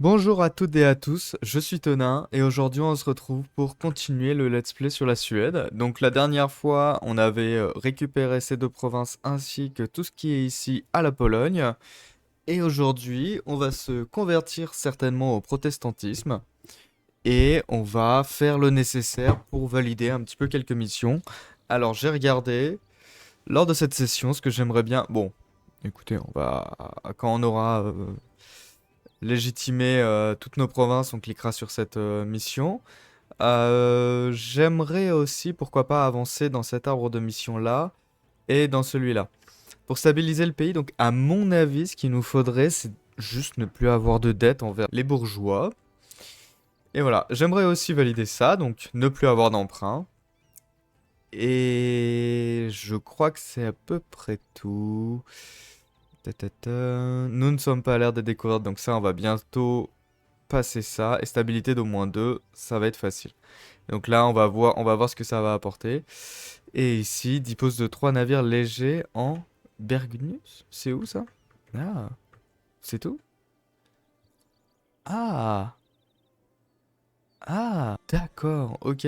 Bonjour à toutes et à tous, je suis Tonin et aujourd'hui on se retrouve pour continuer le let's play sur la Suède. Donc la dernière fois on avait récupéré ces deux provinces ainsi que tout ce qui est ici à la Pologne. Et aujourd'hui on va se convertir certainement au protestantisme et on va faire le nécessaire pour valider un petit peu quelques missions. Alors j'ai regardé lors de cette session ce que j'aimerais bien... Bon, écoutez, on va... Quand on aura légitimer toutes nos provinces, on cliquera sur cette mission. J'aimerais aussi, pourquoi pas, avancer dans cet arbre de mission-là et dans celui-là. Pour stabiliser le pays, donc à mon avis, ce qu'il nous faudrait, c'est juste ne plus avoir de dette envers les bourgeois. Et voilà, j'aimerais aussi valider ça, donc ne plus avoir d'emprunt. Et je crois que c'est à peu près tout. Nous ne sommes pas à l'ère des découvertes, donc ça, on va bientôt passer ça. Et stabilité d'au moins 2, ça va être facile. Donc là, on va voir ce que ça va apporter. Et ici, dispose de 3 navires légers en Bergnus. C'est où ça? Ah, c'est tout? Ah, d'accord, ok.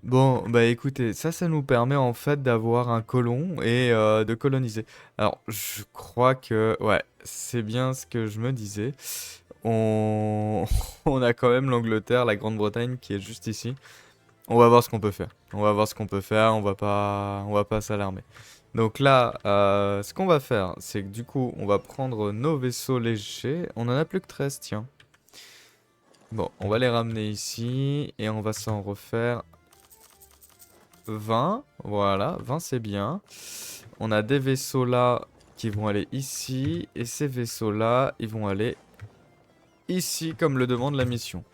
Bon, bah écoutez, ça nous permet en fait d'avoir un colon et de coloniser. Alors, je crois que, ouais, c'est bien ce que je me disais. On, on a quand même l'Angleterre, la Grande-Bretagne qui est juste ici. On va voir ce qu'on peut faire. On va voir ce qu'on peut faire, on va pas s'alarmer. Donc là, ce qu'on va faire, c'est que du coup, on va prendre nos vaisseaux légers. On en a plus que 13, tiens. Bon, on va les ramener ici et on va s'en refaire 20. Voilà, 20 c'est bien. On a des vaisseaux là qui vont aller ici et ces vaisseaux là, ils vont aller ici comme le demande la mission.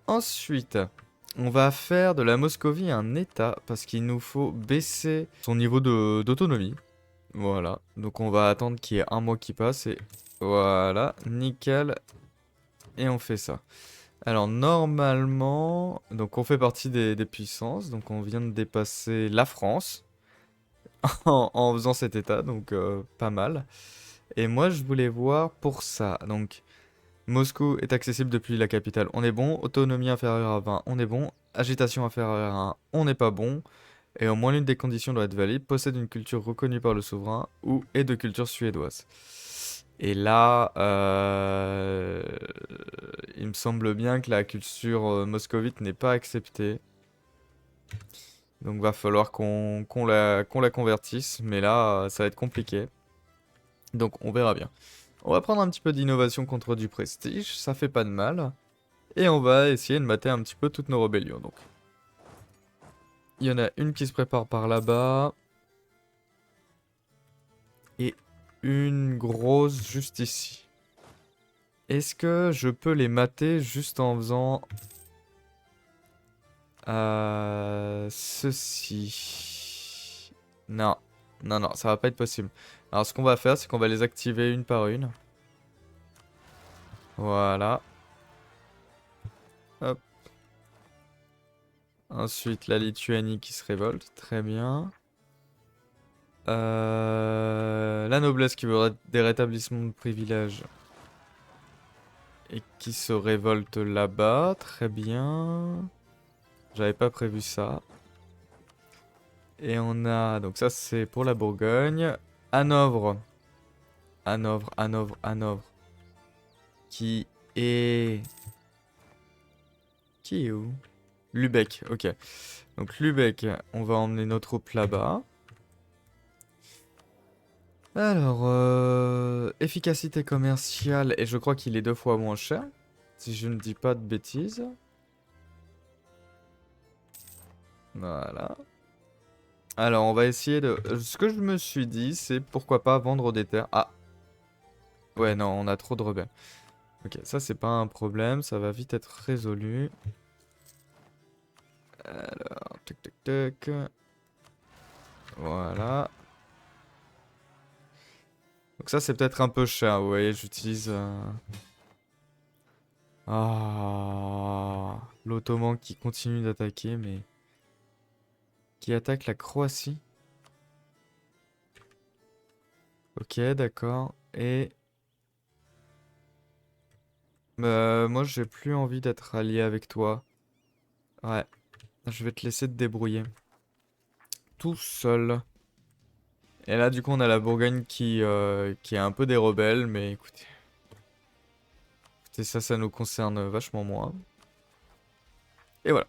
Ensuite, on va faire de la Moscovie un état parce qu'il nous faut baisser son niveau d'autonomie. Voilà, donc on va attendre qu'il y ait un mois qui passe et voilà, nickel. Et on fait ça. Alors normalement, donc on fait partie des puissances, donc on vient de dépasser la France en faisant cet état, donc pas mal. Et moi je voulais voir pour ça, donc Moscou est accessible depuis la capitale, on est bon. Autonomie inférieure à 20, on est bon. Agitation inférieure à 1, on n'est pas bon. Et au moins l'une des conditions doit être valide. Possède une culture reconnue par le souverain ou est de culture suédoise. Et là, il me semble bien que la culture moscovite n'est pas acceptée. Donc va falloir qu'on la convertisse. Mais là, ça va être compliqué. Donc on verra bien. On va prendre un petit peu d'innovation contre du prestige. Ça fait pas de mal. Et on va essayer de mater un petit peu toutes nos rébellions. Donc, il y en a une qui se prépare par là-bas. Et une grosse juste ici. Est-ce que je peux les mater juste en faisant ceci? Non, non, non, ça va pas être possible. Alors ce qu'on va faire, c'est qu'on va les activer une par une. Voilà. Hop. Ensuite, la Lituanie qui se révolte. Très bien. La noblesse qui veut des rétablissements de privilèges et qui se révolte là-bas. Très bien. J'avais pas prévu ça. Et on a... Donc ça, c'est pour la Bourgogne. Hanovre. Hanovre, Hanovre, Hanovre. Qui est... Qui est où? Lübeck, ok. Donc Lübeck, on va emmener nos troupes là-bas. Alors, efficacité commerciale, et je crois qu'il est 2 fois moins cher, si je ne dis pas de bêtises. Voilà. Alors, on va essayer de... Ce que je me suis dit, c'est pourquoi pas vendre des terres. Ah, ouais, non, on a trop de rebelles. Ok, ça, c'est pas un problème, ça va vite être résolu. Alors, tac, tac, tac. Voilà. Donc ça, c'est peut-être un peu cher, vous voyez, j'utilise... Ah, l'Ottoman qui continue d'attaquer, mais... Qui attaque la Croatie. Ok, d'accord. Et... Moi, j'ai plus envie d'être allié avec toi. Ouais, je vais te laisser te débrouiller. Tout seul. Et là, du coup, on a la Bourgogne qui est un peu des rebelles, mais écoutez, ça nous concerne vachement moins. Et voilà.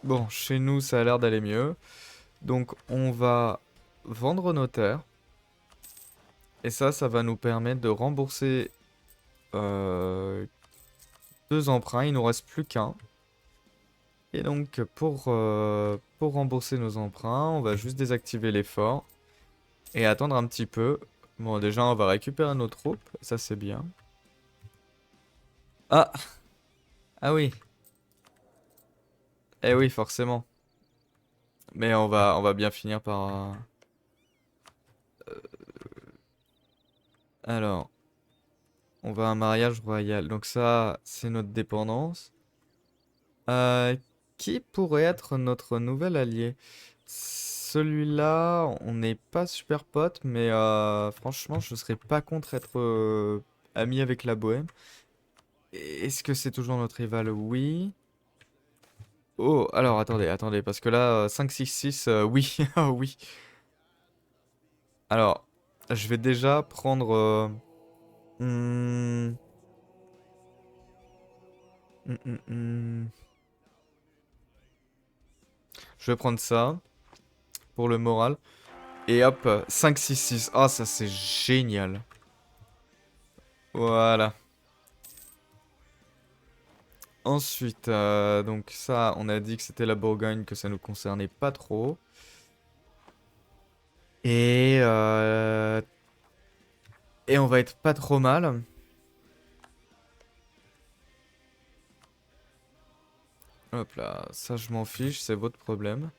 Bon, chez nous, ça a l'air d'aller mieux. Donc, on va vendre nos terres. Et ça va nous permettre de rembourser euh, 2 emprunts. Il nous reste plus qu'un. Et donc, pour rembourser nos emprunts, on va juste désactiver l'effort et attendre un petit peu. Bon, déjà, on va récupérer nos troupes. Ça, c'est bien. Ah! Ah oui. Eh oui, forcément. Mais on va bien finir par... Alors, on va à un mariage royal. Donc ça, c'est notre dépendance. Euh, qui pourrait être notre nouvel allié? Celui-là, on n'est pas super potes, mais franchement, je serais pas contre être ami avec la Bohème. Est-ce que c'est toujours notre rival? Oui. Oh, alors attendez, parce que là, 5-6-6, oui, ah oui. Alors, je vais déjà prendre... hmm, hmm. Je vais prendre ça pour le moral. Et hop, 5-6-6. Ah, ça c'est génial. Voilà. Ensuite, donc ça, on a dit que c'était la Bourgogne, que ça nous concernait pas trop. Et, euh, et on va être pas trop mal. Hop là, ça je m'en fiche, c'est votre problème.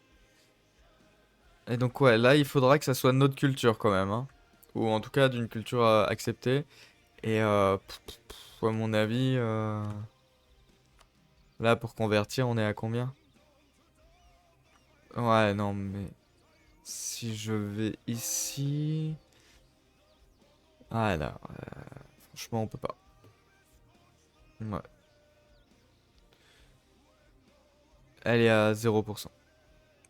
Et donc ouais, là il faudra que ça soit de notre culture quand même, hein. Ou en tout cas d'une culture acceptée. Et à mon avis, là pour convertir, on est à combien? Ouais, non mais si je vais ici... Ah là, franchement on peut pas. Ouais. Elle est à 0%.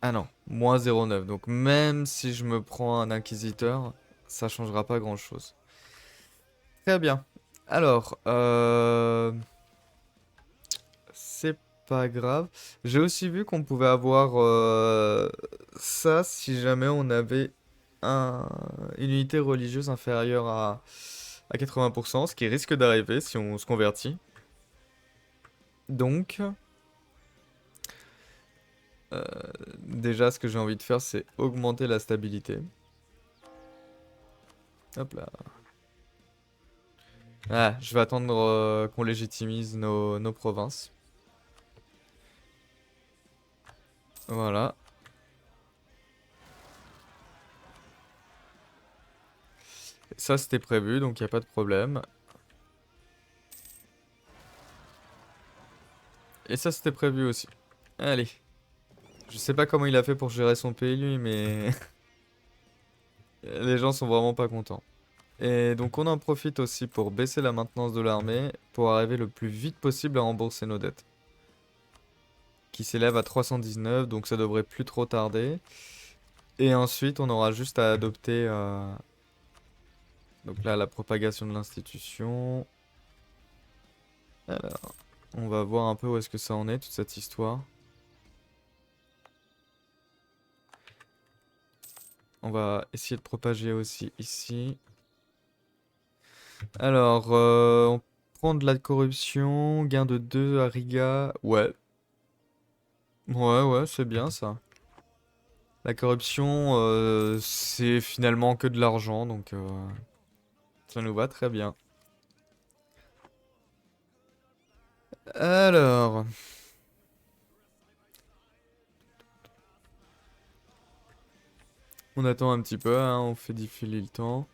Ah non, moins 0,9. Donc même si je me prends un inquisiteur, ça changera pas grand-chose. Très bien. Alors, c'est pas grave. J'ai aussi vu qu'on pouvait avoir ça si jamais on avait une unité religieuse inférieure à 80%, ce qui risque d'arriver si on se convertit. Donc, euh, déjà, ce que j'ai envie de faire, c'est augmenter la stabilité. Hop là. Ah, je vais attendre qu'on légitimise nos provinces. Voilà. Ça, c'était prévu, donc il n'y a pas de problème. Et ça, c'était prévu aussi. Allez. Je sais pas comment il a fait pour gérer son pays, lui, mais les gens sont vraiment pas contents. Et donc, on en profite aussi pour baisser la maintenance de l'armée, pour arriver le plus vite possible à rembourser nos dettes. Qui s'élève à 319, donc ça devrait plus trop tarder. Et ensuite, on aura juste à adopter... donc là, la propagation de l'institution. Alors, on va voir un peu où est-ce que ça en est, toute cette histoire. On va essayer de propager aussi ici. Alors, on prend de la corruption, gain de 2 à Riga. Ouais, ouais, c'est bien ça. La corruption, c'est finalement que de l'argent, donc ça nous va très bien. Alors, on attend un petit peu, hein, on fait défiler le temps.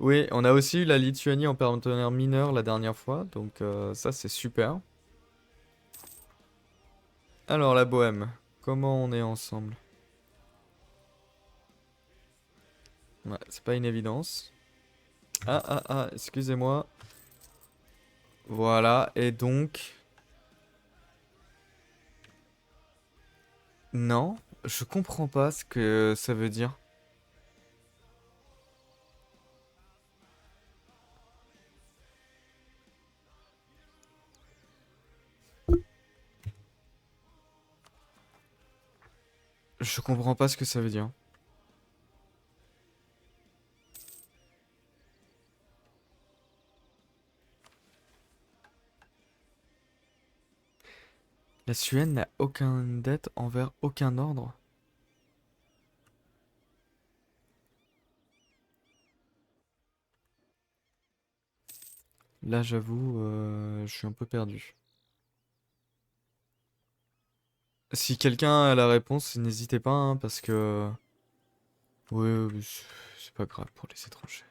Oui, on a aussi eu la Lituanie en partenaire mineur la dernière fois, donc ça c'est super. Alors la Bohème, comment on est ensemble? Ouais, c'est pas une évidence. Excusez-moi. Voilà, et donc... Non, je comprends pas ce que ça veut dire. Je comprends pas ce que ça veut dire. La Suède n'a aucune dette envers aucun ordre. Là, j'avoue, je suis un peu perdu. Si quelqu'un a la réponse, n'hésitez pas, hein, parce que... Ouais, ouais, c'est pas grave pour les étrangers.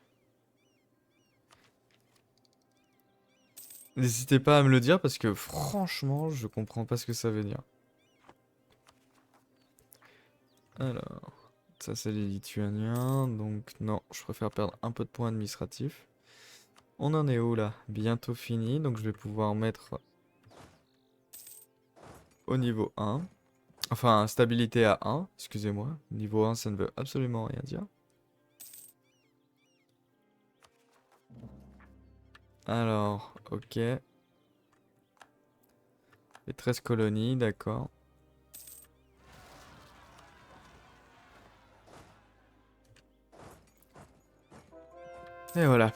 N'hésitez pas à me le dire, parce que franchement, je comprends pas ce que ça veut dire. Alors, ça c'est les Lituaniens, donc non, je préfère perdre un peu de points administratifs. On en est où là? Bientôt fini, donc je vais pouvoir mettre au niveau 1. Enfin, stabilité à 1, excusez-moi. Niveau 1, ça ne veut absolument rien dire. Alors, ok. Les 13 colonies, d'accord. Et voilà.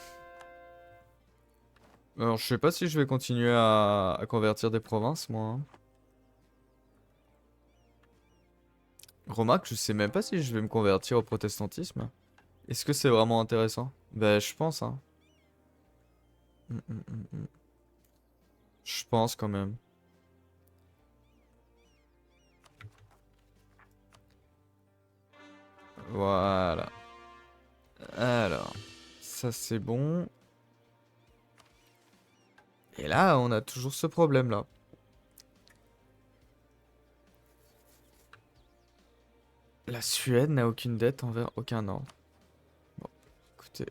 Alors, je sais pas si je vais continuer à convertir des provinces, moi, hein. Remarque, je sais même pas si je vais me convertir au protestantisme. Est-ce que c'est vraiment intéressant? Ben, je pense, hein. Mm, mm, mm, mm. Je pense quand même. Voilà. Alors, ça c'est bon. Et là, on a toujours ce problème-là. La Suède n'a aucune dette envers aucun ordre. Bon, écoutez,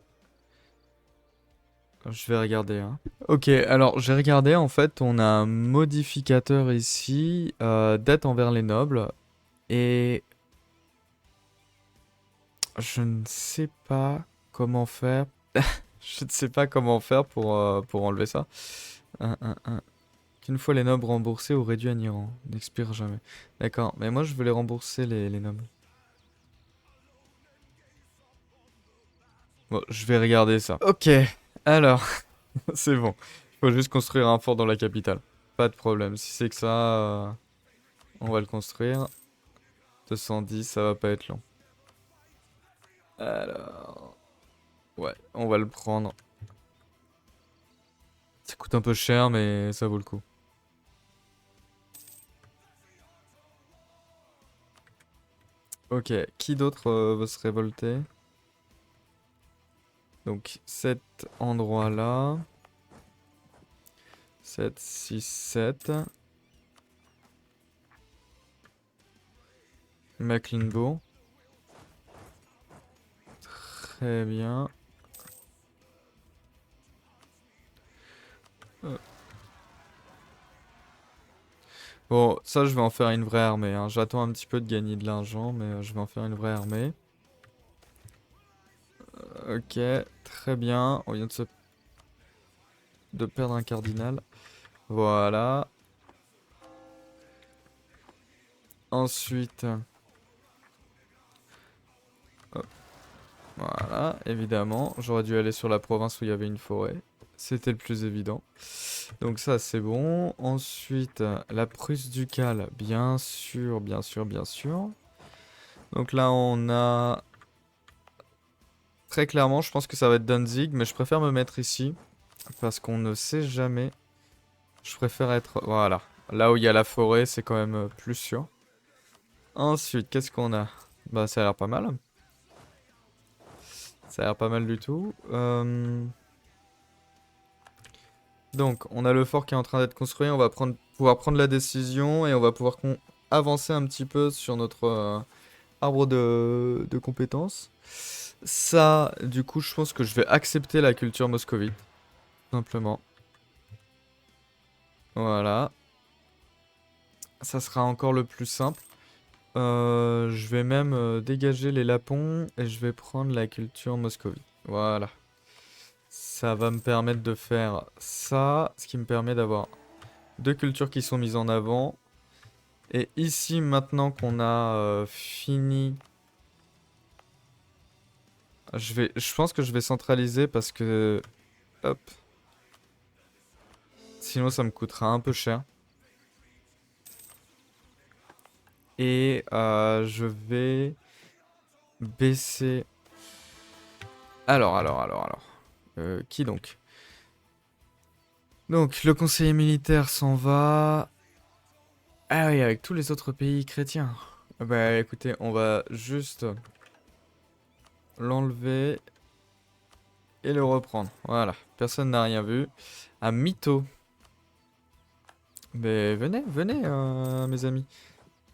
je vais regarder, hein. Ok, alors j'ai regardé, en fait, on a un modificateur ici, dette envers les nobles, et je ne sais pas comment faire. Je ne sais pas comment faire pour enlever ça. Qu'une fois les nobles remboursés ou réduits à Iran, n'expire jamais. D'accord, mais moi je veux les rembourser les nobles. Bon, je vais regarder ça. Ok, alors, c'est bon. Il faut juste construire un fort dans la capitale. Pas de problème. Si c'est que ça, on va le construire. 210, ça va pas être long. Alors, ouais, on va le prendre. Ça coûte un peu cher, mais ça vaut le coup. Ok, qui d'autre veut se révolter? Donc, cet endroit-là. 7, 6, 7. Mecklenburg. Très bien. Euh, Bon, ça, je vais en faire une vraie armée, hein. J'attends un petit peu de gagner de l'argent, mais je vais en faire une vraie armée. Ok, très bien. On vient de perdre un cardinal. Voilà. Ensuite, hop, voilà, évidemment. J'aurais dû aller sur la province où il y avait une forêt. C'était le plus évident. Donc ça, c'est bon. Ensuite, la Prusse ducale. Bien sûr, bien sûr, bien sûr. Donc là, on a... Très clairement, je pense que ça va être Danzig, mais je préfère me mettre ici. Parce qu'on ne sait jamais. Je préfère être... Voilà. Là où il y a la forêt, c'est quand même plus sûr. Ensuite, qu'est-ce qu'on a? Bah, ça a l'air pas mal. Ça a l'air pas mal du tout. Donc, on a le fort qui est en train d'être construit. On va pouvoir prendre la décision et on va pouvoir avancer un petit peu sur notre arbre de compétences. Ça, du coup, je pense que je vais accepter la culture moscovite. Tout simplement. Voilà. Ça sera encore le plus simple. Je vais même dégager les lapons et je vais prendre la culture Moscovie. Voilà. Ça va me permettre de faire ça, ce qui me permet d'avoir deux cultures qui sont mises en avant. Et ici, maintenant qu'on a fini, je pense que je vais centraliser parce que, hop, sinon ça me coûtera un peu cher. Et je vais baisser. Alors. Qui donc? Donc, le conseiller militaire s'en va. Ah oui, avec tous les autres pays chrétiens. Bah écoutez, on va juste l'enlever et le reprendre. Voilà, personne n'a rien vu. À Mytho. Mais venez, mes amis.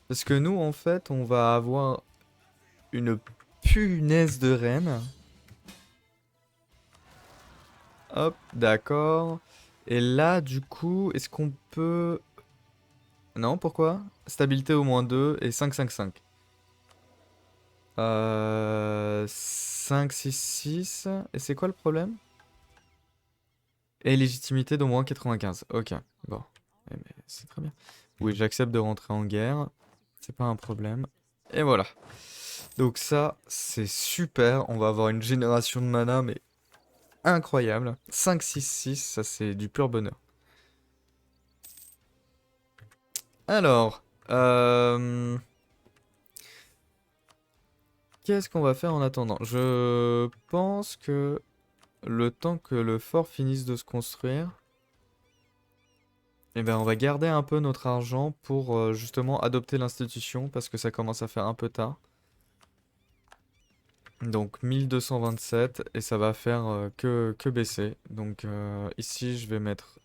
Parce que nous, en fait, on va avoir une punaise de reine. Hop, d'accord. Et là, du coup, est-ce qu'on peut... Non, pourquoi? Stabilité au moins 2 et 5-5-5. 5-6-6. Et c'est quoi le problème? Et légitimité d'au moins 95. Ok, bon. Eh ben, c'est très bien. Oui, j'accepte de rentrer en guerre. C'est pas un problème. Et voilà. Donc ça, c'est super. On va avoir une génération de mana, mais incroyable. 5-6-6, ça c'est du pur bonheur. Alors, qu'est-ce qu'on va faire en attendant? Je pense que le temps que le fort finisse de se construire, eh ben, on va garder un peu notre argent pour justement adopter l'institution parce que ça commence à faire un peu tard. Donc 1227 et ça va faire que baisser. Donc ici je vais mettre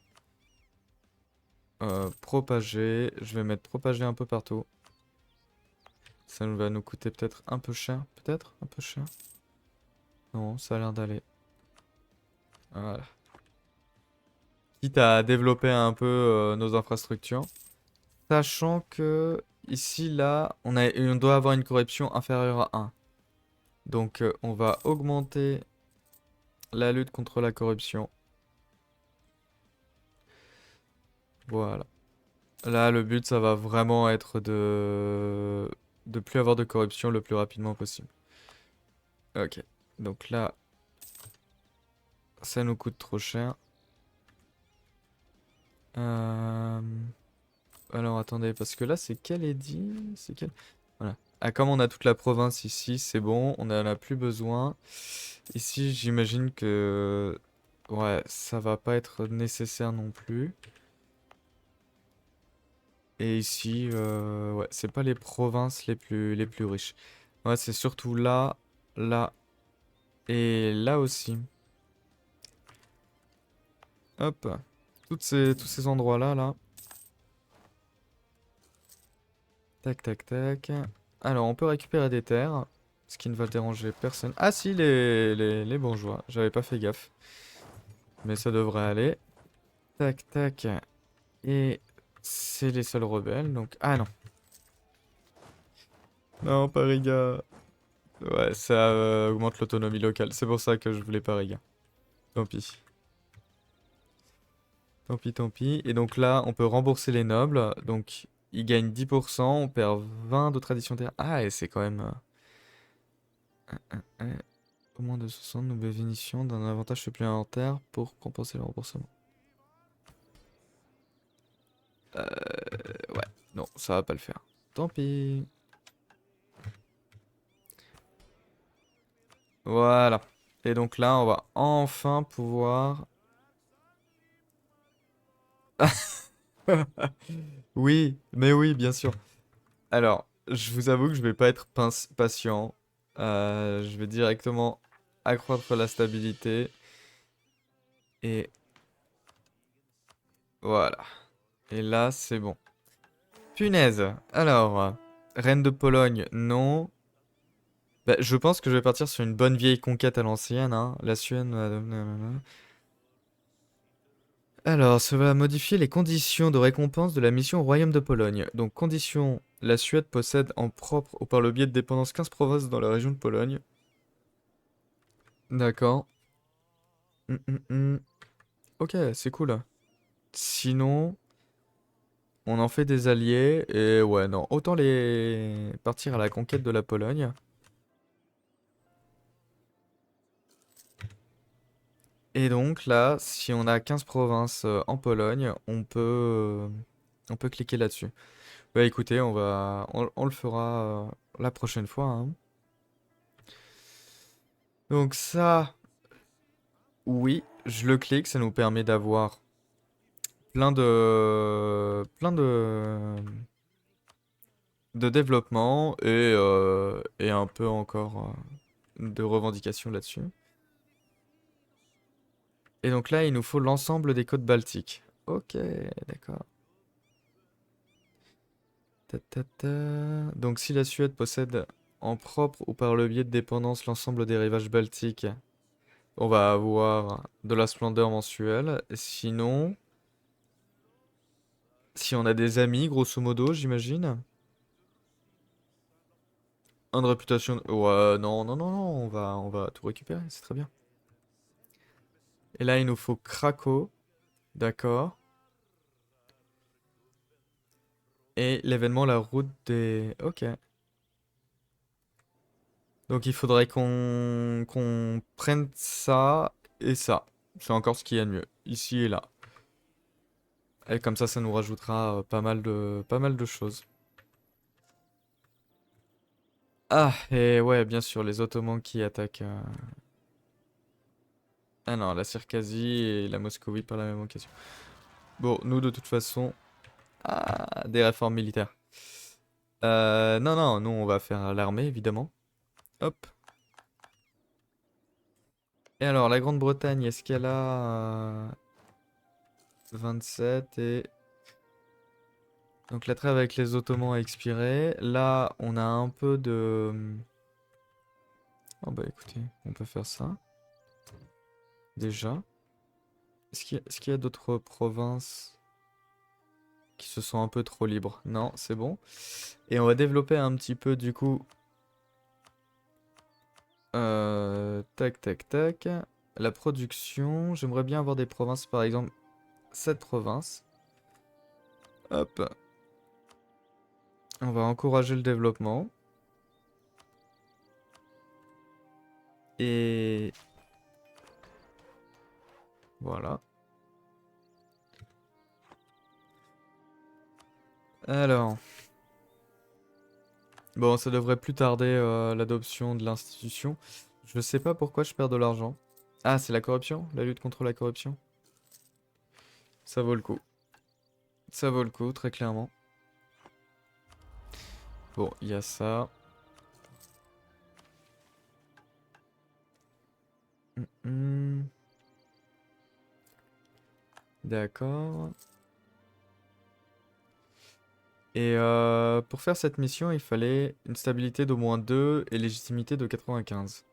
propager. Je vais mettre propager un peu partout. Ça va nous coûter peut-être un peu cher. Peut-être un peu cher. Non, ça a l'air d'aller. Voilà. Quitte à développer un peu nos infrastructures. Sachant que ici, là, on doit avoir une corruption inférieure à 1. Donc on va augmenter la lutte contre la corruption. Voilà. Là, le but, ça va vraiment être de plus avoir de corruption le plus rapidement possible. Ok. Donc là, ça nous coûte trop cher. Euh, Alors attendez, parce que là, c'est quel édit? C'est quel... Voilà. Ah, comme on a toute la province ici, c'est bon, on en a plus besoin. Ici, j'imagine que... Ouais, ça va pas être nécessaire non plus. Et ici, ouais, c'est pas les provinces les plus riches. Ouais, c'est surtout là, là et là aussi. Hop. Tous ces endroits-là, là. Tac, tac, tac. Alors, on peut récupérer des terres, ce qui ne va déranger personne. Ah si, les bourgeois. J'avais pas fait gaffe. Mais ça devrait aller. Tac, tac. Et c'est les seuls rebelles, donc... Ah non. Non, Pariga. Ouais, ça augmente l'autonomie locale. C'est pour ça que je voulais Pariga. Tant pis. Tant pis, tant pis. Et donc là, on peut rembourser les nobles. Donc, ils gagnent 10%, on perd 20 de tradition terre. Ah, et c'est quand même... Au moins de 60, nous bénéficions d'un avantage supplémentaire pour compenser le remboursement. Ouais, non, ça va pas le faire. Tant pis. Voilà. Et donc là, on va enfin pouvoir... Oui, mais oui, bien sûr. Alors, je vous avoue que je vais pas être patient. Je vais directement accroître la stabilité. Et voilà. Et là, c'est bon. Punaise. Alors, reine de Pologne, non. Bah, je pense que je vais partir sur une bonne vieille conquête à l'ancienne, hein. La Suède. Alors, ça va modifier les conditions de récompense de la mission Royaume de Pologne. Donc, condition, la Suède possède en propre ou par le biais de dépendance 15 provinces dans la région de Pologne. D'accord. Hum. Ok, c'est cool. Sinon, on en fait des alliés et ouais, non, autant les partir à la conquête de la Pologne. Et donc là, si on a 15 provinces en Pologne, on peut cliquer là-dessus. Bah écoutez, on le fera la prochaine fois, hein. Donc ça, oui, je le clique, ça nous permet d'avoir plein de développement et un peu encore de revendications là-dessus. Et donc là, il nous faut l'ensemble des côtes baltiques. Ok, d'accord. Ta, ta, ta. Donc si la Suède possède en propre ou par le biais de dépendance l'ensemble des rivages baltiques, on va avoir de la splendeur mensuelle. Sinon, si on a des amis, grosso modo, j'imagine. Un de réputation. Ouais, non, non, non, non, on va tout récupérer, c'est très bien. Et là, il nous faut Krakow, d'accord. Et l'événement, la route des. Ok. Donc il faudrait qu'on prenne ça et ça. C'est encore ce qu'il y a de mieux, ici et là. Et comme ça nous rajoutera pas mal de choses. Ah, et ouais, bien sûr, les Ottomans qui attaquent. Ah non, la Circasie et la Moscovie par la même occasion. Bon, nous de toute façon. Ah, des réformes militaires. Non, non, nous on va faire l'armée évidemment. Hop. Et alors, la Grande-Bretagne, est-ce qu'elle a 27 et. Donc la trêve avec les Ottomans a expiré. Là, on a un peu de. Oh bah écoutez, on peut faire ça. Déjà. Est-ce qu'il y a d'autres provinces qui se sont un peu trop libres? Non, c'est bon. Et on va développer un petit peu du coup. Tac, tac, tac. La production. J'aimerais bien avoir des provinces, par exemple, cette province. Hop. On va encourager le développement. Et voilà. Alors. Bon, ça devrait plus tarder l'adoption de l'institution. Je sais pas pourquoi je perds de l'argent. Ah, c'est la corruption? La lutte contre la corruption? Ça vaut le coup. Ça vaut le coup, très clairement. Bon, il y a ça. Hmm. D'accord. Et pour faire cette mission, il fallait une stabilité d'au moins 2 et légitimité de 95.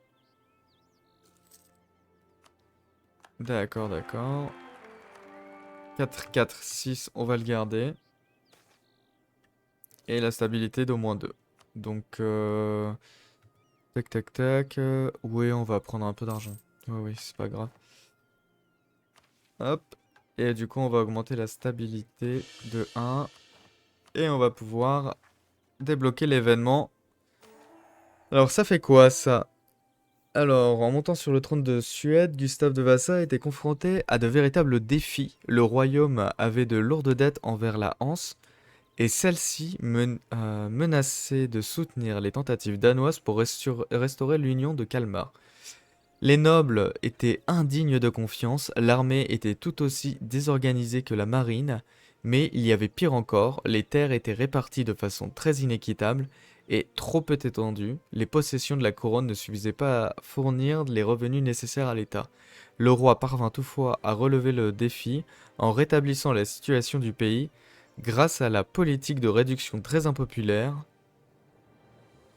D'accord, d'accord. 4, 4, 6, on va le garder. Et la stabilité d'au moins 2. Donc, tac, tac, tac. Oui, on va prendre un peu d'argent. Oui, oui, c'est pas grave. Hop. Et du coup, on va augmenter la stabilité de 1. Et on va pouvoir débloquer l'événement. Alors, ça fait quoi, ça? Alors, en montant sur le trône de Suède, Gustave de Vasa était confronté à de véritables défis. Le royaume avait de lourdes dettes envers la Hanse, et celle-ci menaçait de soutenir les tentatives danoises pour restaurer l'union de Kalmar. Les nobles étaient indignes de confiance, l'armée était tout aussi désorganisée que la marine, mais il y avait pire encore, les terres étaient réparties de façon très inéquitable et trop peu étendues, les possessions de la couronne ne suffisaient pas à fournir les revenus nécessaires à l'État. Le roi parvint toutefois à relever le défi en rétablissant la situation du pays grâce à la politique de réduction très impopulaire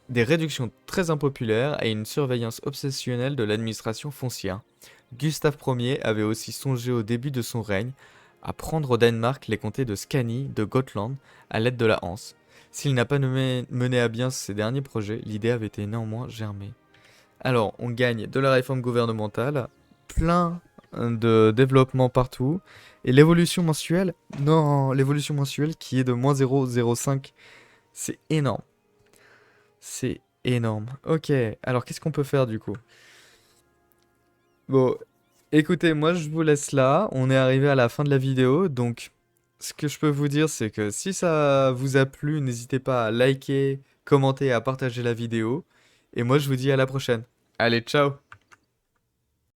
des réductions très impopulaires et une surveillance obsessionnelle de l'administration foncière. Gustave Ier avait aussi songé au début de son règne à prendre au Danemark les comtés de Scanie, de Gotland, à l'aide de la Hanse. S'il n'a pas mené à bien ces derniers projets, l'idée avait été néanmoins germée. Alors, on gagne de la réforme gouvernementale, plein de développement partout, et l'évolution mensuelle, non, l'évolution mensuelle qui est de moins 0,05, c'est énorme. C'est énorme. Ok, alors qu'est-ce qu'on peut faire du coup? Bon, écoutez, moi je vous laisse là, on est arrivé à la fin de la vidéo, donc ce que je peux vous dire c'est que si ça vous a plu, n'hésitez pas à liker, commenter et à partager la vidéo, et moi je vous dis à la prochaine. Allez, ciao!